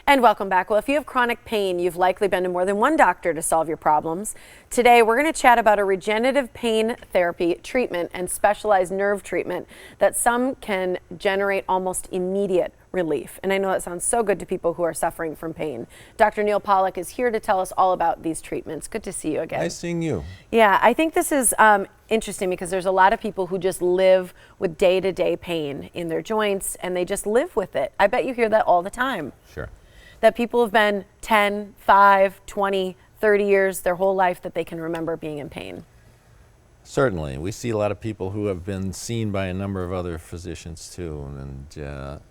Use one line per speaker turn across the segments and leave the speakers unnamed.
And welcome back. Well, if you have chronic pain, you've likely been to more than one doctor to solve your problems. Today, we're going to chat about a regenerative pain therapy treatment and specialized nerve treatment that some can generate almost immediate relief. And I know that sounds so good to people who are suffering from pain. Dr. Neal Pollack is here to tell us all about these treatments. Good to see you again.
Nice seeing you.
Yeah, I think this is interesting because there's a lot of people who just live with day-to-day pain in their joints and they just live with it. I bet you hear that all the time.
Sure.
That people have been 10, 5, 20, 30 years, their whole life that they can remember being in pain.
Certainly. We see a lot of people who have been seen by a number of other physicians too, and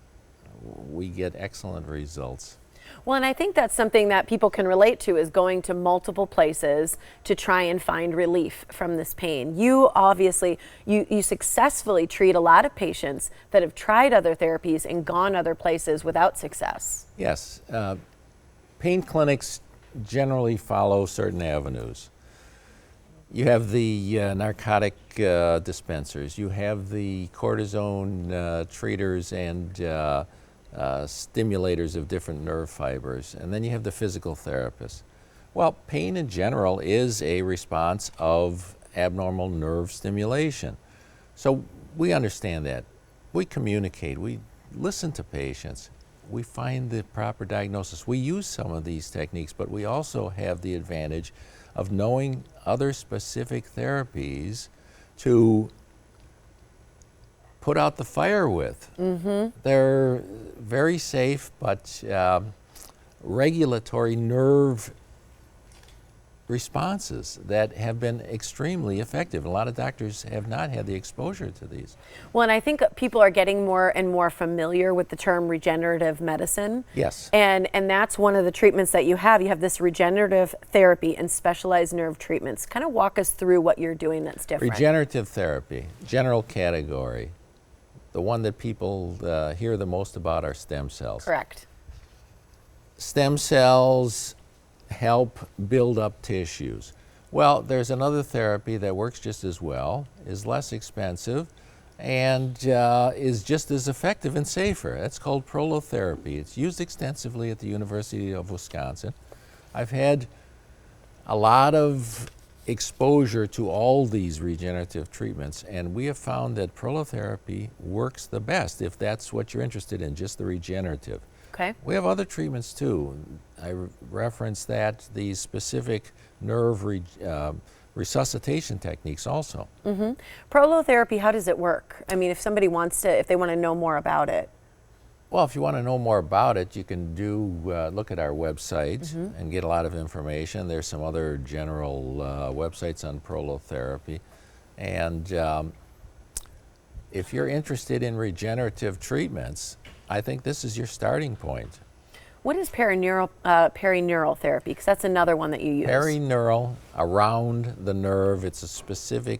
we get excellent results.
Well, and I think that's something that people can relate to, is going to multiple places to try and find relief from this pain. You obviously, you successfully treat a lot of patients that have tried other therapies and gone other places without success.
Yes. Pain clinics generally follow certain avenues. You have the narcotic dispensers. You have the cortisone treaters and stimulators of different nerve fibers, and then you have the physical therapists. Well, pain in general is a response of abnormal nerve stimulation. So we understand that. We communicate, we listen to patients, we find the proper diagnosis. We use some of these techniques, but we also have the advantage of knowing other specific therapies to put out the fire with. Mm-hmm. They're very safe, but regulatory nerve responses that have been extremely effective. A lot of doctors have not had the exposure to these.
Well, and I think people are getting more and more familiar with the term regenerative medicine.
Yes.
And that's one of the treatments that you have. You have this regenerative therapy and specialized nerve treatments. Kind of walk us through what you're doing that's different.
Regenerative therapy, general category. The one that people hear the most about are stem cells.
Correct.
Stem cells help build up tissues. Well, there's another therapy that works just as well, is less expensive, and is just as effective and safer. That's called Prolotherapy. It's used extensively at the University of Wisconsin. I've had a lot of exposure to all these regenerative treatments, and we have found that Prolotherapy works the best if that's what you're interested in, just the regenerative.
Okay.
We have other treatments too. I referenced that, these specific nerve resuscitation techniques also.
Mm-hmm. Prolotherapy, how does it work? I mean, if somebody wants to, if they want to know more about it.
Well, if you want to know more about it, you can look at our website
Mm-hmm.
and get a lot of information. There's some other general websites on Prolotherapy. And if you're interested in regenerative treatments, I think this is your starting point.
What is perineural therapy? Because that's another one that you use.
Perineural, around the nerve. It's a specific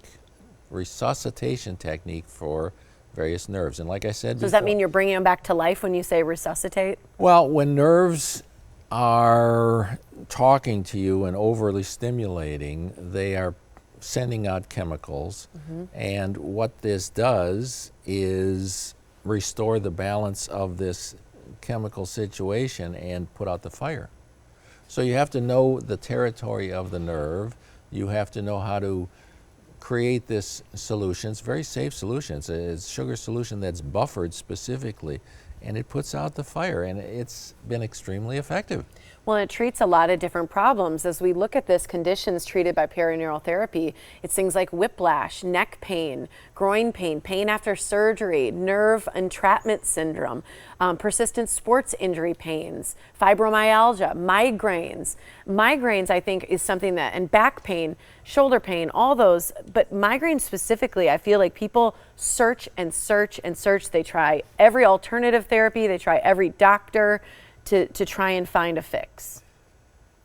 resuscitation technique for various nerves. And like I said before,
does that mean you're bringing them back to life when you say resuscitate?
Well, when nerves are talking to you and overly stimulating, they are sending out chemicals. Mm-hmm. And what this does is restore the balance of this chemical situation and put out the fire. So you have to know the territory of the nerve. You have to know how to create this solution. It's a very safe solution. It's a sugar solution that's buffered specifically, and it puts out the fire, and it's been extremely effective.
Well, it treats a lot of different problems. As we look at this, conditions treated by perineural therapy, it's things like whiplash, neck pain, groin pain, pain after surgery, nerve entrapment syndrome, persistent sports injury pains, fibromyalgia, migraines. Migraines, I think, is something that, and back pain, shoulder pain, all those, but migraines specifically, I feel like people search and search and search. They try every alternative therapy, they try every doctor to try and find a fix.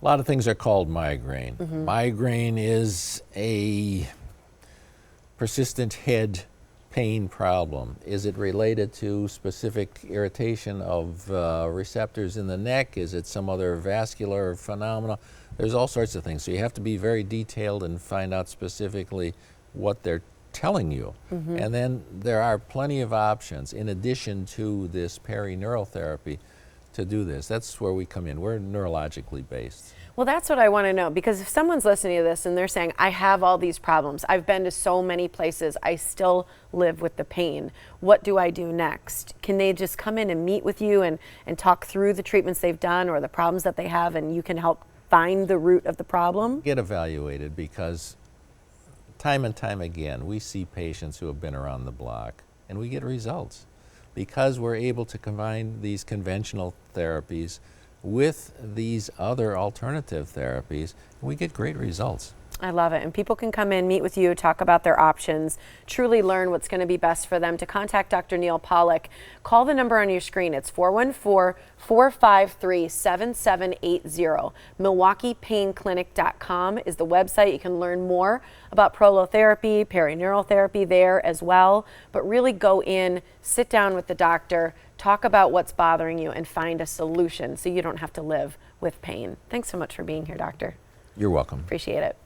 A lot of things are called migraine.
Mm-hmm.
Migraine is a persistent head pain problem. Is it related to specific irritation of receptors in the neck? Is it some other vascular phenomena? There's all sorts of things. So you have to be very detailed and find out specifically what they're telling you. Mm-hmm. And then there are plenty of options in addition to this perineural therapy to do this. That's where we come in. We're neurologically based.
Well, that's what I want to know, because if someone's listening to this and they're saying, I have all these problems, I've been to so many places, I still live with the pain, what do I do next? Can they just come in and meet with you and talk through the treatments they've done or the problems that they have, and you can help find the root of the problem?
Get evaluated, because time and time again we see patients who have been around the block and we get results because we're able to combine these conventional therapies with these other alternative therapies, and we get great results.
I love it. And people can come in, meet with you, talk about their options, truly learn what's going to be best for them. To contact Dr. Neal Pollack, call the number on your screen. It's 414-453-7780. MilwaukeePainClinic.com is the website. You can learn more about prolotherapy, perineural therapy there as well. But really go in, sit down with the doctor, talk about what's bothering you, and find a solution so you don't have to live with pain. Thanks so much for being here, doctor.
You're welcome.
Appreciate it.